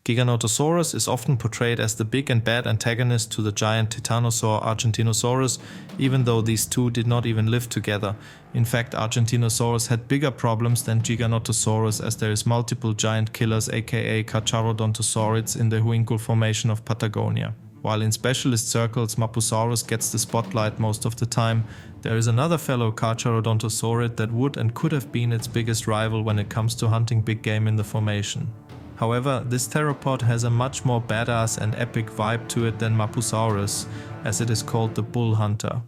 Giganotosaurus is often portrayed as the big and bad antagonist to the giant Titanosaur Argentinosaurus, even though these two did not even live together. In fact, Argentinosaurus had bigger problems than Giganotosaurus, as there is multiple giant killers aka Carcharodontosaurids in the Huincul Formation of Patagonia. While in specialist circles mapusaurus gets the spotlight most of the time, there is another fellow Carcharodontosaurid that would and could have been its biggest rival when it comes to hunting big game in the formation. However, this theropod has a much more badass and epic vibe to it than Mapusaurus, as it is called the bull hunter.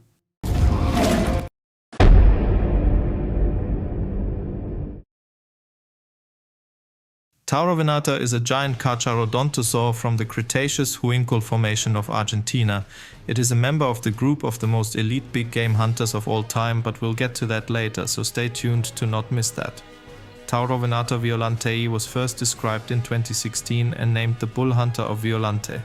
Taurovenator is a giant Carcharodontosaur from the Cretaceous Huincul Formation of Argentina. It is a member of the group of the most elite big game hunters of all time, but we'll get to that later, so stay tuned to not miss that. Taurovenator violantei was first described in 2016 and named the bull hunter of Violante,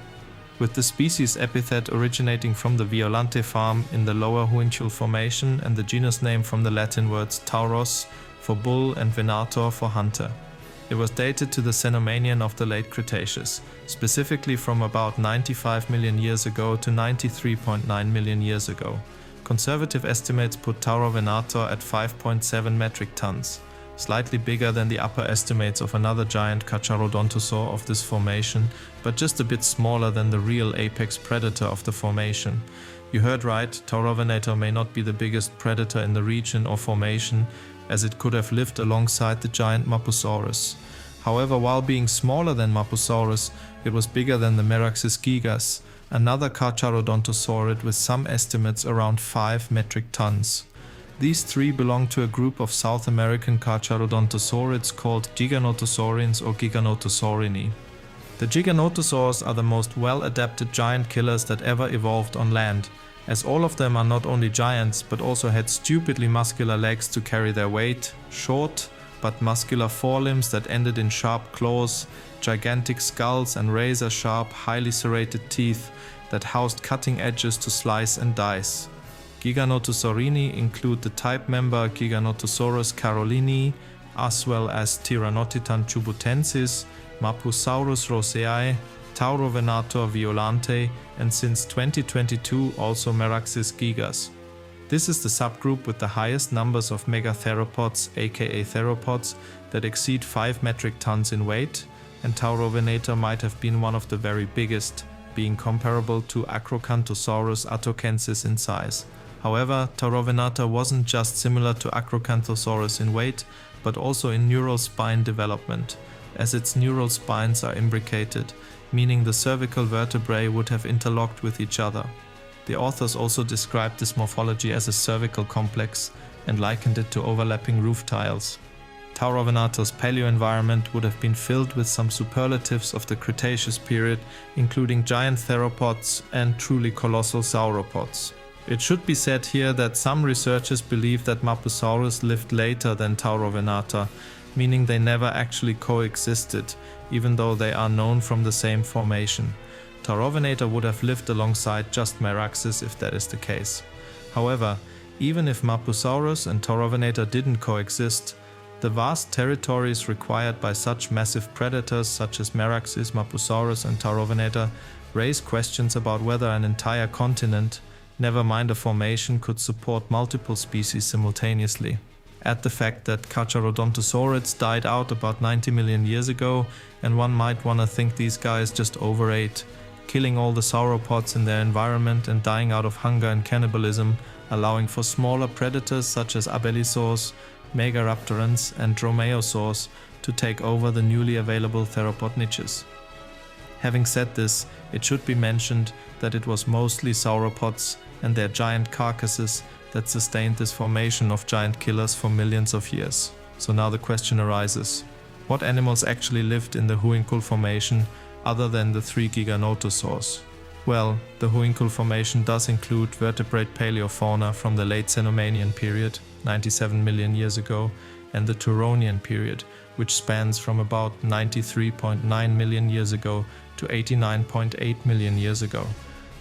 with the species epithet originating from the Violante farm in the lower Huincul Formation and the genus name from the Latin words tauros for bull and venator for hunter. It was dated to the Cenomanian of the late Cretaceous, specifically from about 95 million years ago to 93.9 million years ago. Conservative estimates put Taurovenator at 5.7 metric tons, slightly bigger than the upper estimates of another giant Carcharodontosaur of this formation, but just a bit smaller than the real apex predator of the formation. You heard right, Taurovenator may not be the biggest predator in the region or formation, as it could have lived alongside the giant Mapusaurus. However, while being smaller than Mapusaurus, it was bigger than the Meraxis gigas, another Carcharodontosaurid with some estimates around 5 metric tons. These three belong to a group of South American Carcharodontosaurids called giganotosaurines or giganotosaurini. The giganotosaurs are the most well-adapted giant killers that ever evolved on land, as all of them are not only giants but also had stupidly muscular legs to carry their weight, short but muscular forelimbs that ended in sharp claws, gigantic skulls and razor-sharp, highly serrated teeth that housed cutting edges to slice and dice. Giganotosaurini include the type member Giganotosaurus carolini, as well as Tyrannotitan chubutensis, Mapusaurus roseae, Taurovenator violante, and since 2022 also Meraxis gigas. This is the subgroup with the highest numbers of megatheropods aka theropods that exceed 5 metric tons in weight, and Taurovenator might have been one of the very biggest, being comparable to Acrocanthosaurus attocensis in size. However, Taurovenator wasn't just similar to Acrocanthosaurus in weight, but also in neural spine development, as its neural spines are imbricated, meaning the cervical vertebrae would have interlocked with each other. The authors also described this morphology as a cervical complex and likened it to overlapping roof tiles. Taurovenator's paleoenvironment would have been filled with some superlatives of the Cretaceous period, including giant theropods and truly colossal sauropods. It should be said here that some researchers believe that Mapusaurus lived later than Taurovenator, meaning they never actually coexisted, even though they are known from the same formation. Taurovenator would have lived alongside just Meraxis if that is the case. However, even if Mapusaurus and Taurovenator didn't coexist, the vast territories required by such massive predators such as Meraxis, Mapusaurus and Taurovenator raise questions about whether an entire continent, never mind a formation, could support multiple species simultaneously. Add the fact that Carcharodontosaurids died out about 90 million years ago, and one might wanna think these guys just overate, killing all the sauropods in their environment and dying out of hunger and cannibalism, allowing for smaller predators such as abelisaurs, megaraptorans and dromaeosaurs to take over the newly available theropod niches. Having said this, it should be mentioned that it was mostly sauropods and their giant carcasses that sustained this formation of giant killers for millions of years. So now the question arises, what animals actually lived in the Huincul Formation other than the three giganotosaurs? Well, the Huincul Formation does include vertebrate paleofauna from the late Cenomanian period, 97 million years ago, and the Turonian period, which spans from about 93.9 million years ago to 89.8 million years ago.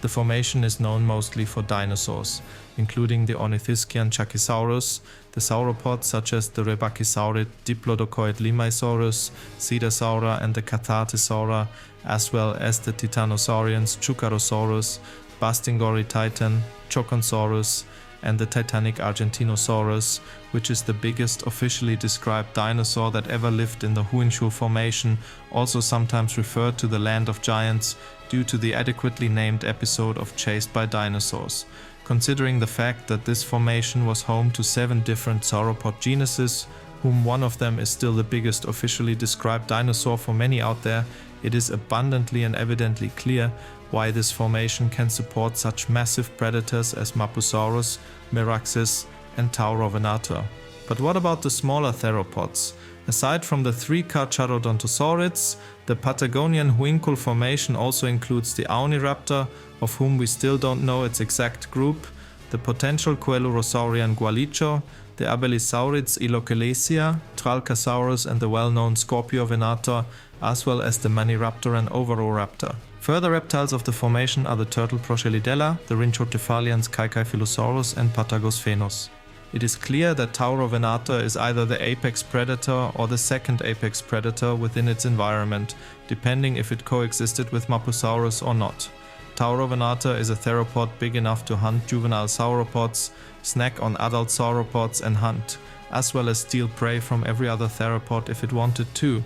The formation is known mostly for dinosaurs, including the ornithischian Chakisaurus, the sauropods such as the rebachisaurid Diplodocoid Limaisaurus, Cedasaura and the Cathartisaura, as well as the titanosaurians Chukarosaurus, Bastingori Titan, Choconsaurus, and the Titanic Argentinosaurus, which is the biggest officially described dinosaur that ever lived in the Huinshu Formation, also sometimes referred to the Land of Giants due to the adequately named episode of Chased by Dinosaurs. Considering the fact that this formation was home to 7 different sauropod genuses, whom one of them is still the biggest officially described dinosaur for many out there, it is abundantly and evidently clear why this formation can support such massive predators as Mapusaurus, Meraxes and taurovenator. But what about the smaller theropods? Aside from the 3 Carcharodontosaurids, the Patagonian Huincul Formation also includes the Auniraptor, of whom we still don't know its exact group, the potential Coelurosaurian Gualicho, the Abelisaurids Ilocalesia, Tralcasaurus and the well-known Scorpiovenator, as well as the Maniraptor and Ovaroraptor. Further reptiles of the formation are the turtle Prochelidella, the Rhinchocephalians Caecaphylosaurus and Patagosphenos. It is clear that Taurovenator is either the apex predator or the second apex predator within its environment, depending if it coexisted with Mapusaurus or not. Taurovenator is a theropod big enough to hunt juvenile sauropods, snack on adult sauropods and hunt, as well as steal prey from every other theropod if it wanted to.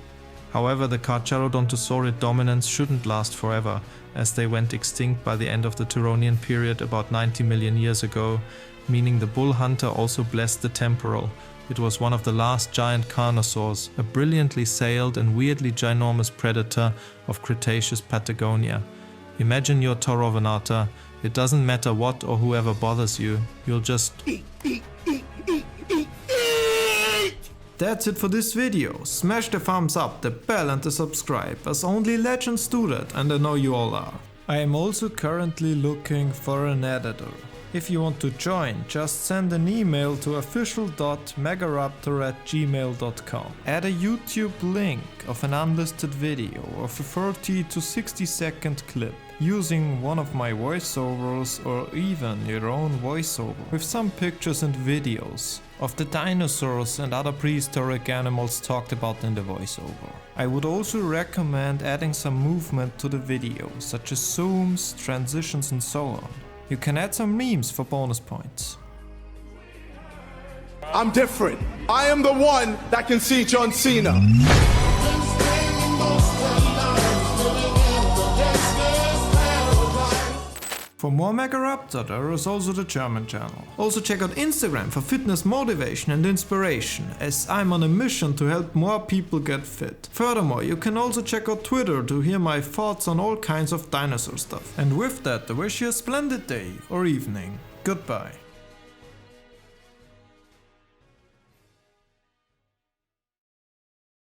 However, the Carcharodontosaurid dominance shouldn't last forever, as they went extinct by the end of the Turonian period about 90 million years ago, meaning the bull hunter also blessed the temporal. It was one of the last giant carnosaurs, a brilliantly sailed and weirdly ginormous predator of Cretaceous Patagonia. Imagine your taurovenator. It doesn't matter what or whoever bothers you, you'll just That's it for this video. Smash the thumbs up, the bell and the subscribe, as only legends do that, and I know you all are. I am also currently looking for an editor. If you want to join, just send an email to official.megaraptor@gmail.com. Add a YouTube link of an unlisted video of a 30 to 60 second clip using one of my voiceovers or even your own voiceover with some pictures and videos of the dinosaurs and other prehistoric animals talked about in the voiceover. I would also recommend adding some movement to the video, such as zooms, transitions and so on. You can add some memes for bonus points. I'm different. I am the one that can see John Cena. For more Megaraptor, there is also the German channel. Also check out Instagram for fitness motivation and inspiration, as I'm on a mission to help more people get fit. Furthermore, you can also check out Twitter to hear my thoughts on all kinds of dinosaur stuff. And with that, I wish you a splendid day or evening. Goodbye.